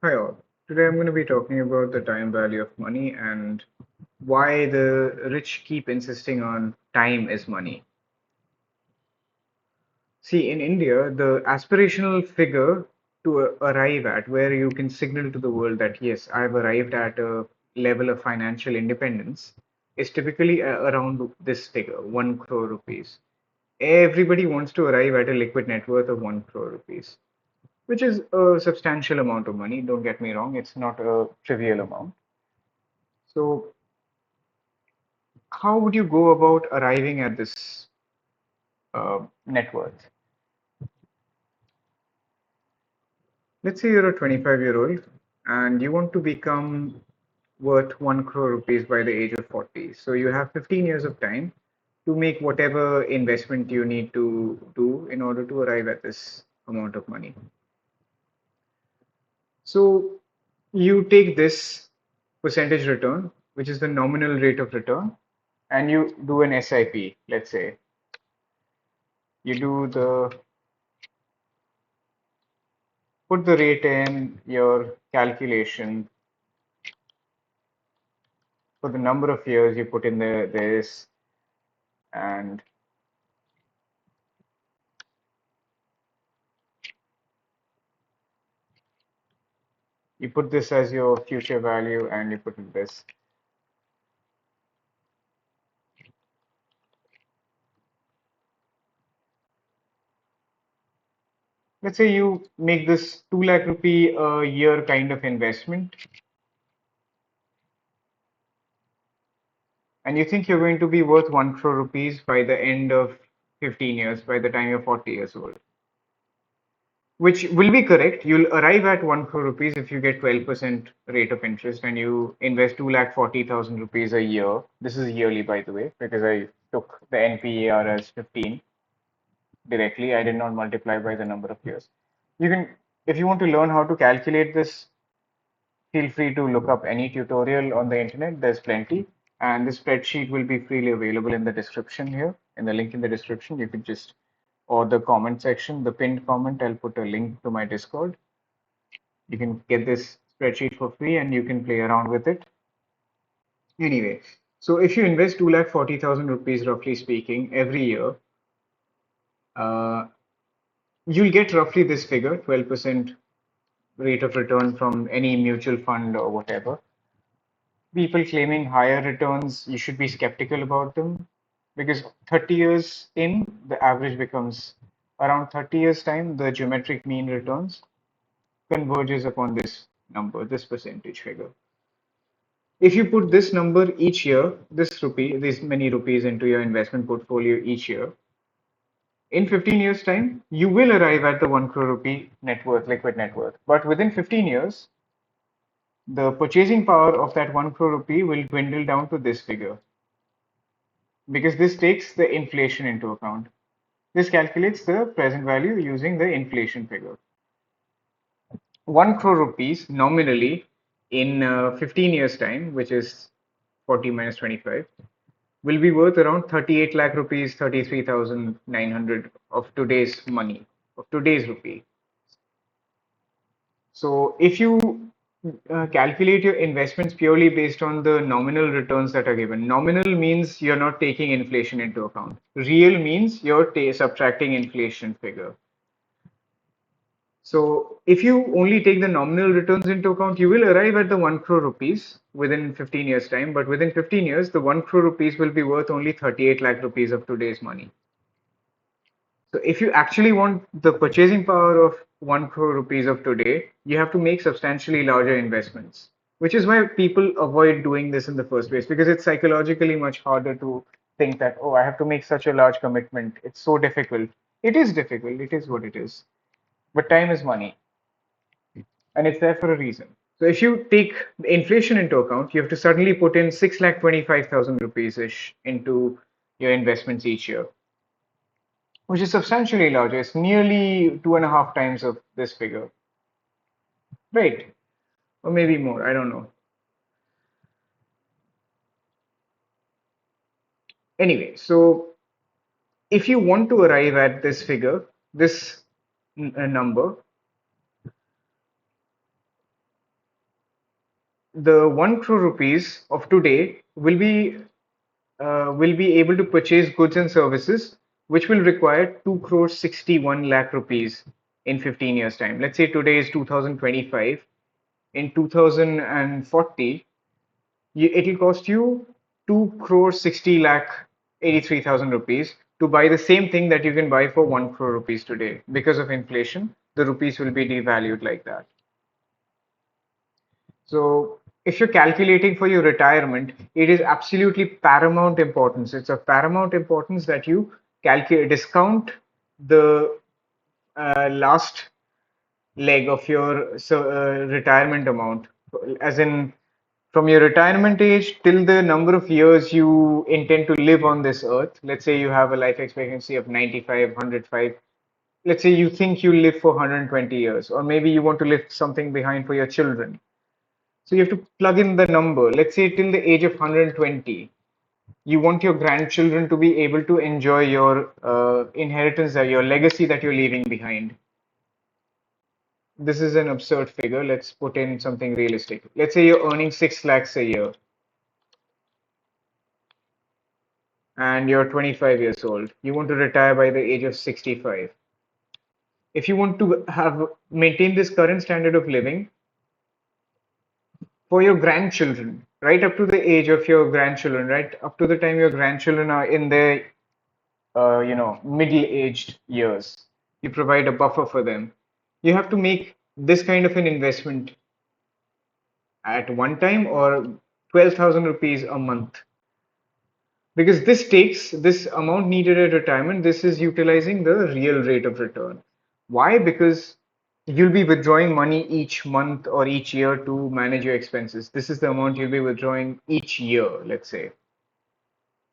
Hi all. Today I'm going to be talking about the time value of money and why the rich keep insisting on time is money. See, in India, the aspirational figure to arrive at, where you can signal to the world that yes, I've arrived at a level of financial independence, is typically around this figure, 1 crore rupees. Everybody wants to arrive at a liquid net worth of 1 crore rupees, which is a substantial amount of money. Don't get me wrong, it's not a trivial amount. So, how would you go about arriving at this net worth? Let's say you're a 25-year-old and you want to become worth 1 crore rupees by the age of 40. So you have 15 years of time to make whatever investment you need to do in order to arrive at this amount of money. So you take this percentage return, which is the nominal rate of return, and you do an SIP, let's say. You do the put the rate in your calculation for the number of years you put in this, and you put this as your future value and you put in this. Let's say you make this 2 lakh rupee a year kind of investment, and you think you're going to be worth 1 crore rupees by the end of 15 years, by the time you're 40 years old. Which will be correct. You'll arrive at 1 crore rupees if you get 12% rate of interest and you invest 2,40,000 rupees a year. This is yearly, by the way, because I took the NPAR as 15 directly. I did not multiply by the number of years. You can, if you want to learn how to calculate this, feel free to look up any tutorial on the internet. There's plenty. And this spreadsheet will be freely available in the description here, in the link in the description. You could just, or the comment section, the pinned comment, I'll put a link to my Discord. You can get this spreadsheet for free and you can play around with it. Anyway, so if you invest 2,40,000 rupees, roughly speaking, every year, uh, you'll get roughly this figure, 12% rate of return from any mutual fund or whatever. People claiming higher returns, you should be skeptical about them because 30 years in, the average becomes around 30 years time, the geometric mean returns converges upon this number, this percentage figure. If you put this number each year, these many rupees into your investment portfolio each year, in 15 years time, you will arrive at the 1 crore rupee net worth, liquid net worth. But within 15 years, the purchasing power of that 1 crore rupee will dwindle down to this figure because this takes the inflation into account. This calculates the present value using the inflation figure. 1 crore rupees nominally in 15 years time, which is 40 minus 25, will be worth around 38 lakh rupees, 33,900 of today's money, of today's rupee. So if you calculate your investments purely based on the nominal returns that are given, nominal means you're not taking inflation into account. Real means you're subtracting inflation figure. So if you only take the nominal returns into account, you will arrive at the 1 crore rupees within 15 years time. But within 15 years, the 1 crore rupees will be worth only 38 lakh rupees of today's money. So if you actually want the purchasing power of 1 crore rupees of today, you have to make substantially larger investments, which is why people avoid doing this in the first place, because it's psychologically much harder to think that, oh, I have to make such a large commitment. It's so difficult. It is difficult. It is what it is. But time is money, and it's there for a reason. So if you take the inflation into account, you have to suddenly put in 6,25,000 rupees ish into your investments each year, which is substantially larger. It's nearly 2.5 times of this figure, right? Or maybe more. I don't know. Anyway, so if you want to arrive at this figure, this number, the 1 crore rupees of today will be able to purchase goods and services which will require 2 crore 61 lakh rupees in 15 years time. Let's say today is 2025. In 2040, it will cost you 2 crore 60 lakh 83,000 rupees to buy the same thing that you can buy for 1 crore rupees today. Because of inflation, the rupees will be devalued like that. So if you're calculating for your retirement, it is absolutely paramount importance. It's of paramount importance that you calculate discount the last leg of your retirement amount, as in from your retirement age till the number of years you intend to live on this earth. Let's say you have a life expectancy of 95, 105. Let's say you think you live for 120 years, or maybe you want to leave something behind for your children. So you have to plug in the number. Let's say till the age of 120, you want your grandchildren to be able to enjoy your inheritance or your legacy that you're leaving behind. This is an absurd figure. Let's put in something realistic. Let's say you're earning 6 lakhs a year and you're 25 years old. You want to retire by the age of 65. If you want to have maintain this current standard of living for your grandchildren, right up to the age of your grandchildren, right up to the time your grandchildren are in their middle-aged years. You provide a buffer for them. You have to make this kind of an investment at one time or 12,000 rupees a month. Because this amount needed at retirement, this is utilizing the real rate of return. Why? Because you'll be withdrawing money each month or each year to manage your expenses. This is the amount you'll be withdrawing each year, let's say.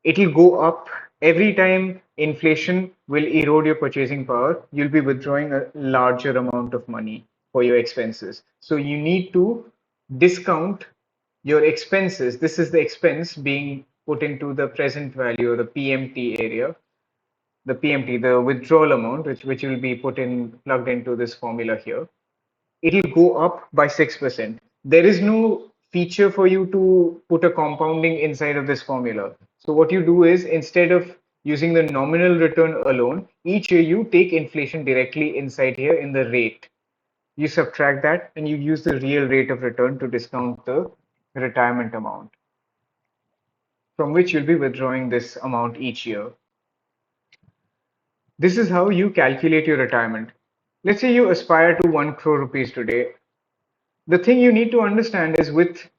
It'll go up every time inflation will erode your purchasing power. You'll be withdrawing a larger amount of money for your expenses. So you need to discount your expenses. This is the expense being put into the present value or the PMT area. The PMT, the withdrawal amount, which will be plugged into this formula here, it'll go up by 6%. There is no feature for you to put a compounding inside of this formula. So what you do is, instead of using the nominal return alone, each year you take inflation directly inside here in the rate. You subtract that and you use the real rate of return to discount the retirement amount, from which you'll be withdrawing this amount each year. This is how you calculate your retirement. Let's say you aspire to 1 crore rupees today. The thing you need to understand is, with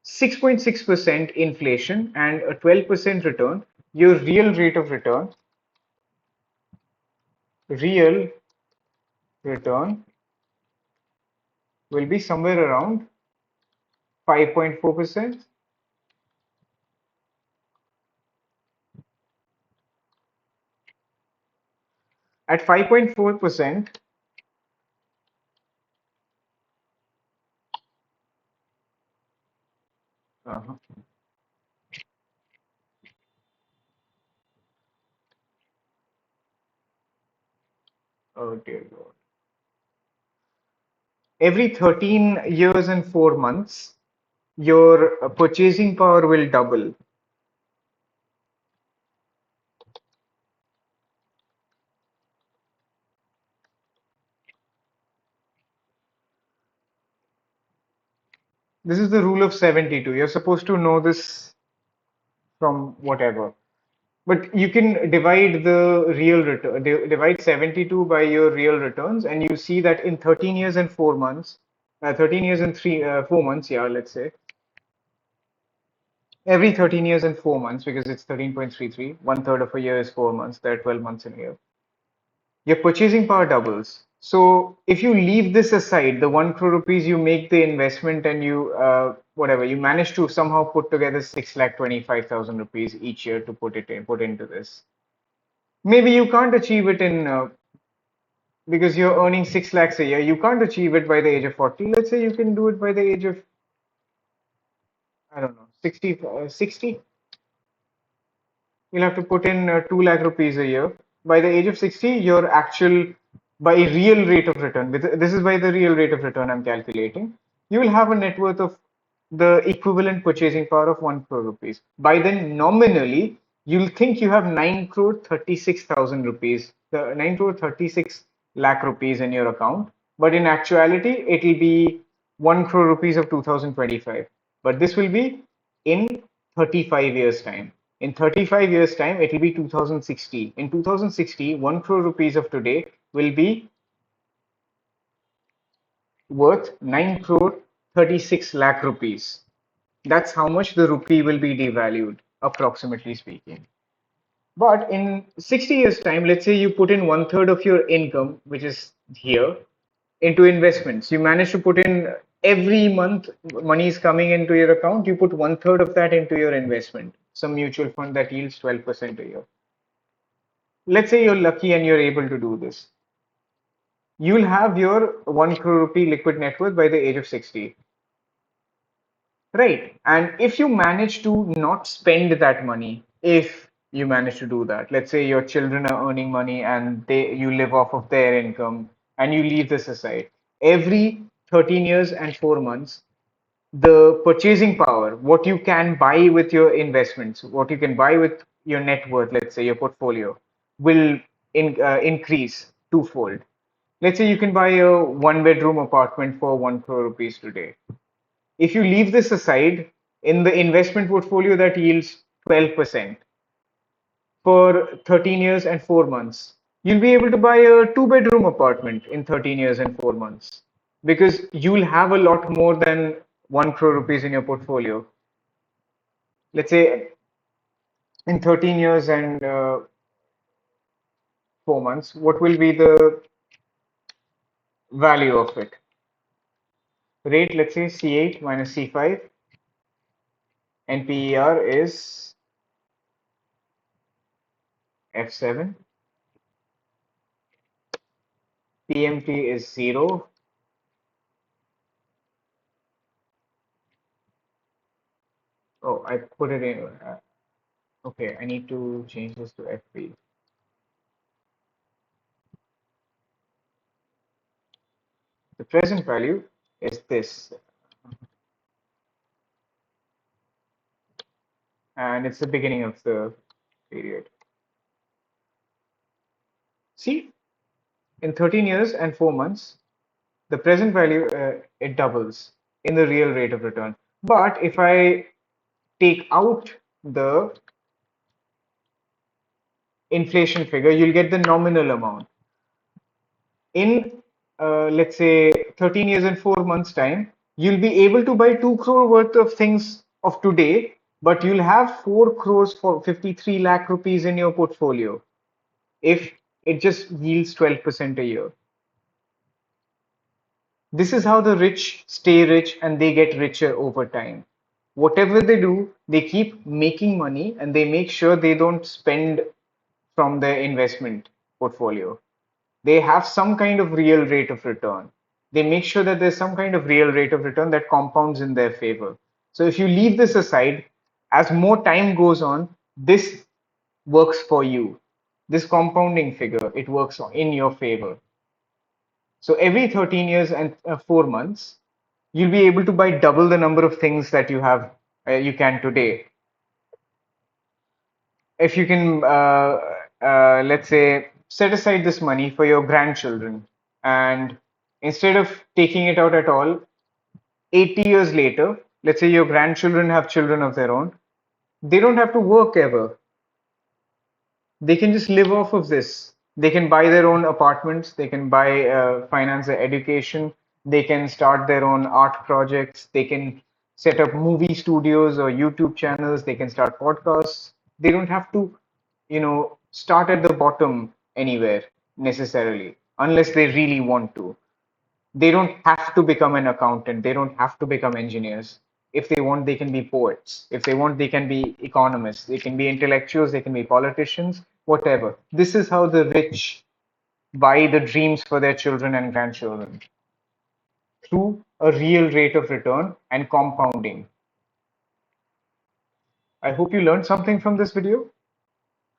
6.6% inflation and a 12% return, your real return will be somewhere around 5.4%. At 5.4%, uh-huh. Oh dear God. Every 13 years and 4 months, your purchasing power will double. This is the rule of 72. You're supposed to know this from whatever. But you can divide the real return, divide 72 by your real returns, and you see that in 13 years and 4 months, 13 years and 4 months, yeah, let's say, every 13 years and 4 months, because it's 13.33, one third of a year is 4 months, there are 12 months in a year, your purchasing power doubles. So if you leave this aside, the 1 crore rupees, you make the investment and you, whatever, you manage to somehow put together 6,25,000 rupees each year to put into this. Maybe you can't achieve it in because you're earning 6 lakhs a year. You can't achieve it by the age of 40. Let's say you can do it by the age of, I don't know, 60. You'll have to put in 2 lakh rupees a year. By the age of 60, your actual, by real rate of return, this is by the real rate of return I'm calculating, you will have a net worth of the equivalent purchasing power of 1 crore rupees. By then, nominally, you'll think you have 9 crore 36,000 rupees, the 9 crore 36 lakh rupees in your account. But in actuality, it'll be 1 crore rupees of 2025. But this will be in 35 years' time. In 35 years' time, it will be 2060. In 2060, 1 crore rupees of today will be worth 9 crore 36 lakh rupees. That's how much the rupee will be devalued, approximately speaking. But in 60 years' time, let's say you put in one third of your income, which is here, into investments. You manage to put in every month, money is coming into your account, you put one third of that into your investment, some mutual fund that yields 12% a year. Let's say you're lucky and you're able to do this. You'll have your 1 crore rupee liquid net worth by the age of 60. Right. And if you manage to not spend that money, if you manage to do that, let's say your children are earning money and you live off of their income and you leave this aside. Every 13 years and 4 months, the purchasing power, what you can buy with your investments, what you can buy with your net worth, let's say your portfolio, will increase twofold. Let's say you can buy a one bedroom apartment for 1 crore rupees today. If you leave this aside, in the investment portfolio that yields 12% for 13 years and 4 months, you'll be able to buy a two-bedroom apartment in 13 years and 4 months because you'll have a lot more than 1 crore rupees in your portfolio. Let's say in 13 years and 4 months, what will be the value of it? Rate, let's say C8 minus C5, NPER is F7, PMT is 0. Oh, I put it in. Okay, I need to change this to FP. The present value is this, and it's the beginning of the period. See, in 13 years and 4 months, the present value it doubles in the real rate of return. But if I take out the inflation figure, you'll get the nominal amount. In let's say 13 years and 4 months time, you'll be able to buy 2 crore worth of things of today, but you'll have 4 crores for 53 lakh rupees in your portfolio if it just yields 12% a year. This is how the rich stay rich and they get richer over time. Whatever they do, they keep making money and they make sure they don't spend from their investment portfolio. They have some kind of real rate of return. They make sure that there's some kind of real rate of return that compounds in their favor. So if you leave this aside, as more time goes on, this works for you. This compounding figure, it works in your favor. So every 13 years and 4 months, you'll be able to buy double the number of things that you can today. If you can, let's say, set aside this money for your grandchildren, and instead of taking it out at all, 80 years later, let's say your grandchildren have children of their own, they don't have to work ever. They can just live off of this. They can buy their own apartments, they can buy, finance their education, they can start their own art projects, they can set up movie studios or YouTube channels, they can start podcasts. They don't have to, start at the bottom anywhere necessarily, unless they really want to. They don't have to become an accountant. They don't have to become engineers. If they want, they can be poets. If they want, they can be economists. They can be intellectuals. They can be politicians, whatever. This is how the rich buy the dreams for their children and grandchildren through a real rate of return and compounding. I hope you learned something from this video.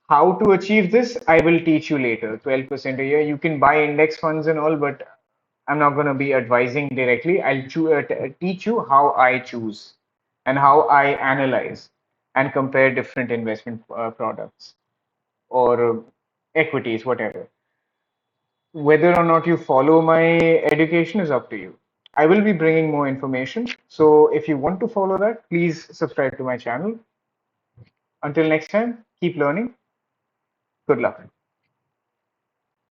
How to achieve this, I will teach you later. 12% a year. You can buy index funds and all, but I'm not going to be advising directly. I'll teach you how I choose. and how I analyze and compare different investment products or equities, whatever. Whether or not you follow my education is up to you. I will be bringing more information. So if you want to follow that, please subscribe to my channel. Until next time, keep learning. Good luck.